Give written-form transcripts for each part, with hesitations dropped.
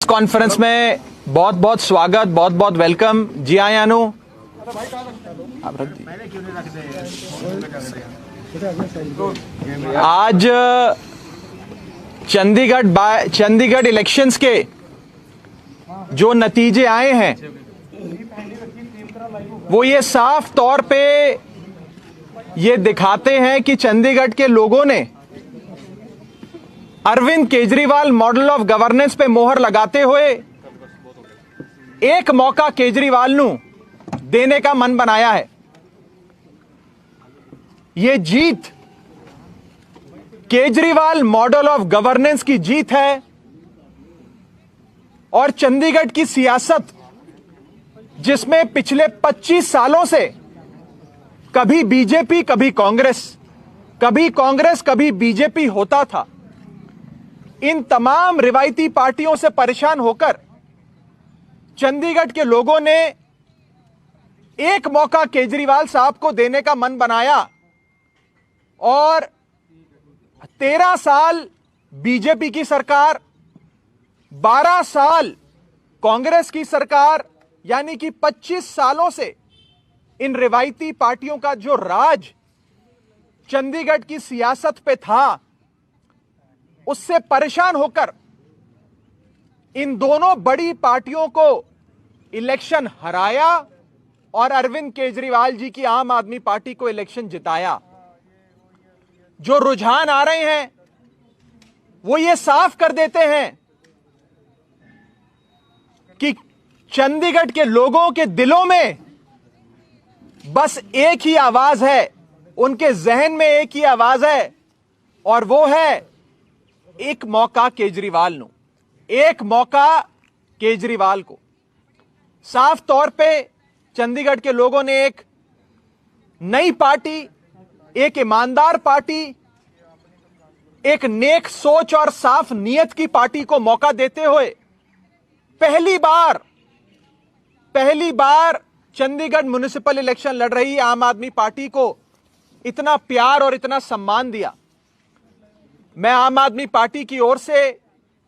Conference में बहुत बहुत स्वागत, बहुत बहुत वेलकम। जी हाँ यानू, आज चंडीगढ़ इलेक्शंस के जो नतीजे आए हैं वो ये साफ तौर पे ये दिखाते हैं कि चंडीगढ़ के लोगों ने Arvind Kejriwal model of governance पे मोहर लगाते हुए एक मौका केजरीवाल नू देने का मन बनाया है। ये जीत केजरीवाल मॉडल ऑफ गवर्नेंस की जीत है और चंडीगढ़ की सियासत जिसमें पिछले 25 सालों से कभी बीजेपी कभी बीजेपी होता था, इन तमाम रिवायती पार्टियों से परेशान होकर चंडीगढ़ के लोगों ने एक मौका केजरीवाल साहब को देने का मन बनाया और 13 साल बीजेपी की सरकार, 12 साल कांग्रेस की सरकार, यानी कि 25 सालों से इन रिवायती पार्टियों का जो राज चंडीगढ़ की सियासत पे था, उससे परेशान होकर इन दोनों बड़ी पार्टियों को इलेक्शन हराया और अरविंद केजरीवाल जी की आम आदमी पार्टी को इलेक्शन जिताया। जो रुझान आ रहे हैं वो ये साफ कर देते हैं कि चंडीगढ़ के लोगों के दिलों में बस एक ही आवाज है, उनके जहन में एक ही आवाज है और वो है एक मौका केजरीवाल नो, एक मौका केजरीवाल को। साफ तौर पे चंडीगढ़ के लोगों ने एक नई पार्टी, एक ईमानदार पार्टी, एक नेक सोच और साफ नीयत की पार्टी को मौका देते हुए पहली बार चंडीगढ़ म्युनिसिपल इलेक्शन लड़ रही आम आदमी पार्टी को इतना प्यार और इतना सम्मान दिया। मैं आम आदमी पार्टी की ओर से,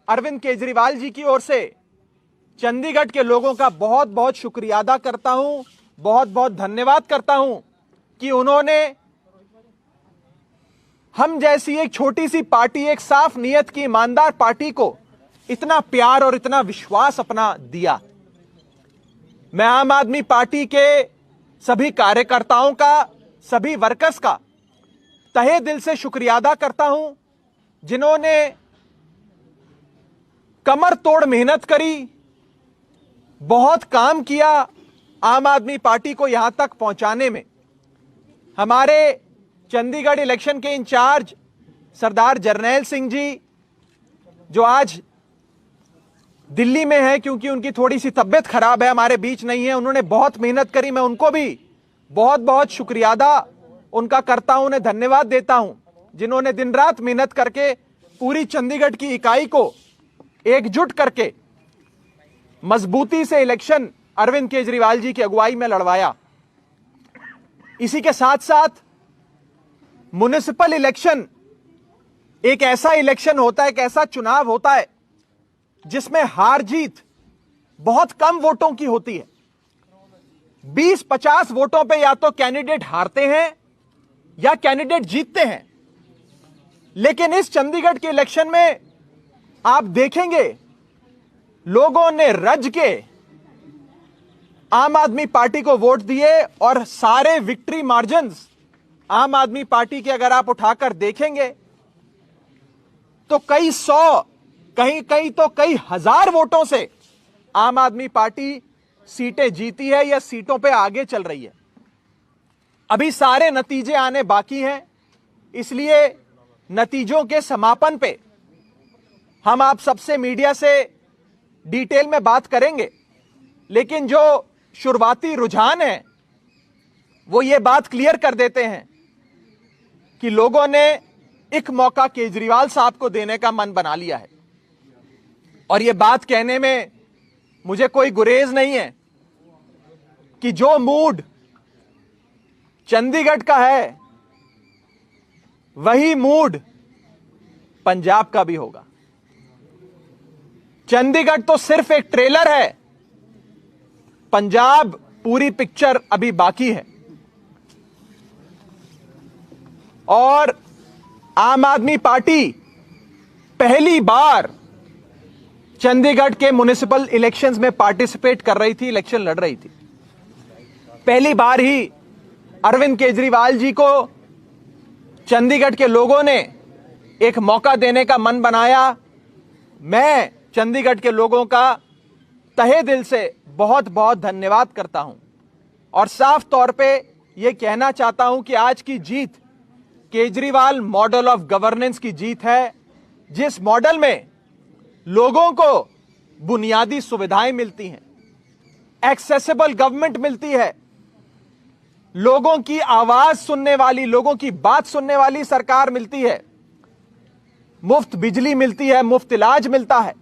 अरविंद केजरीवाल जी की ओर से चंडीगढ़ के लोगों का बहुत बहुत शुक्रिया अदा करता हूं, बहुत बहुत धन्यवाद करता हूं कि उन्होंने हम जैसी एक छोटी सी पार्टी, एक साफ नीयत की ईमानदार पार्टी को इतना प्यार और इतना विश्वास अपना दिया। मैं आम आदमी पार्टी के सभी कार्यकर्ताओं का, सभी वर्कर्स का तहे दिल से शुक्रिया अदा करता हूं जिन्होंने कमर तोड़ मेहनत करी, बहुत काम किया आम आदमी पार्टी को यहां तक पहुंचाने में। हमारे चंडीगढ़ इलेक्शन के इंचार्ज सरदार जरनैल सिंह जी, जो आज दिल्ली में है क्योंकि उनकी थोड़ी सी तबीयत खराब है, हमारे बीच नहीं है, उन्होंने बहुत मेहनत करी। मैं उनको भी बहुत बहुत शुक्रिया अदा उनका करता हूं, उन्हें धन्यवाद देता हूं जिन्होंने दिन रात मेहनत करके पूरी चंडीगढ़ की इकाई को एकजुट करके मजबूती से इलेक्शन अरविंद केजरीवाल जी की अगुवाई में लड़वाया। इसी के साथ साथ म्युनिसिपल इलेक्शन एक ऐसा इलेक्शन होता है, एक ऐसा चुनाव होता है जिसमें हार जीत बहुत कम वोटों की होती है। 20-50 वोटों पे या तो कैंडिडेट हारते हैं या कैंडिडेट जीतते हैं। लेकिन इस चंडीगढ़ के इलेक्शन में आप देखेंगे लोगों ने रज के आम आदमी पार्टी को वोट दिए और सारे विक्ट्री मार्जिन्स आम आदमी पार्टी के अगर आप उठाकर देखेंगे तो कई सौ, कहीं तो कई हजार वोटों से आम आदमी पार्टी सीटें जीती है या सीटों पे आगे चल रही है। अभी सारे नतीजे आने बाकी हैं, इसलिए नतीजों के समापन पे हम आप सबसे मीडिया से डिटेल में बात करेंगे। लेकिन जो शुरुआती रुझान है वो ये बात क्लियर कर देते हैं कि लोगों ने एक मौका केजरीवाल साहब को देने का मन बना लिया है। और ये बात कहने में मुझे कोई गुरेज नहीं है कि जो मूड चंडीगढ़ का है वही मूड पंजाब का भी होगा। चंडीगढ़ तो सिर्फ एक ट्रेलर है, पंजाब पूरी पिक्चर अभी बाकी है। और आम आदमी पार्टी पहली बार चंडीगढ़ के म्युनिसिपल इलेक्शंस में पार्टिसिपेट कर रही थी, इलेक्शन लड़ रही थी। पहली बार ही अरविंद केजरीवाल जी को चंडीगढ़ के लोगों ने एक मौका देने का मन बनाया। मैं चंडीगढ़ के लोगों का तहे दिल से बहुत बहुत धन्यवाद करता हूं और साफ तौर पे यह कहना चाहता हूं कि आज की जीत केजरीवाल मॉडल ऑफ गवर्नेंस की जीत है, जिस मॉडल में लोगों को बुनियादी सुविधाएं मिलती हैं, एक्सेसिबल गवर्नमेंट मिलती है, लोगों की आवाज सुनने वाली, लोगों की बात सुनने वाली सरकार मिलती है, मुफ्त बिजली मिलती है, मुफ्त इलाज मिलता है,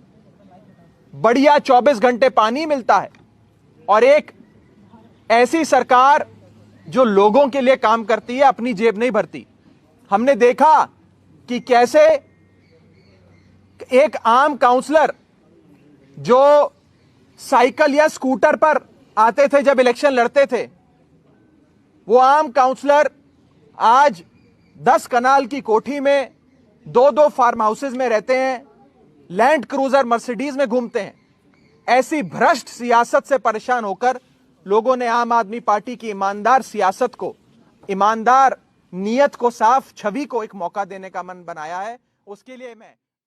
बढ़िया 24 घंटे पानी मिलता है और एक ऐसी सरकार जो लोगों के लिए काम करती है, अपनी जेब नहीं भरती। हमने देखा कि कैसे एक आम काउंसलर जो साइकिल या स्कूटर पर आते थे जब इलेक्शन लड़ते थे, वो आम काउंसलर आज 10 कनाल की कोठी में 2-2 फार्म हाउसेज में रहते हैं, लैंड क्रूजर मर्सिडीज में घूमते हैं। ऐसी भ्रष्ट सियासत से परेशान होकर लोगों ने आम आदमी पार्टी की ईमानदार सियासत को, ईमानदार नीयत को, साफ छवि को एक मौका देने का मन बनाया है। उसके लिए मैं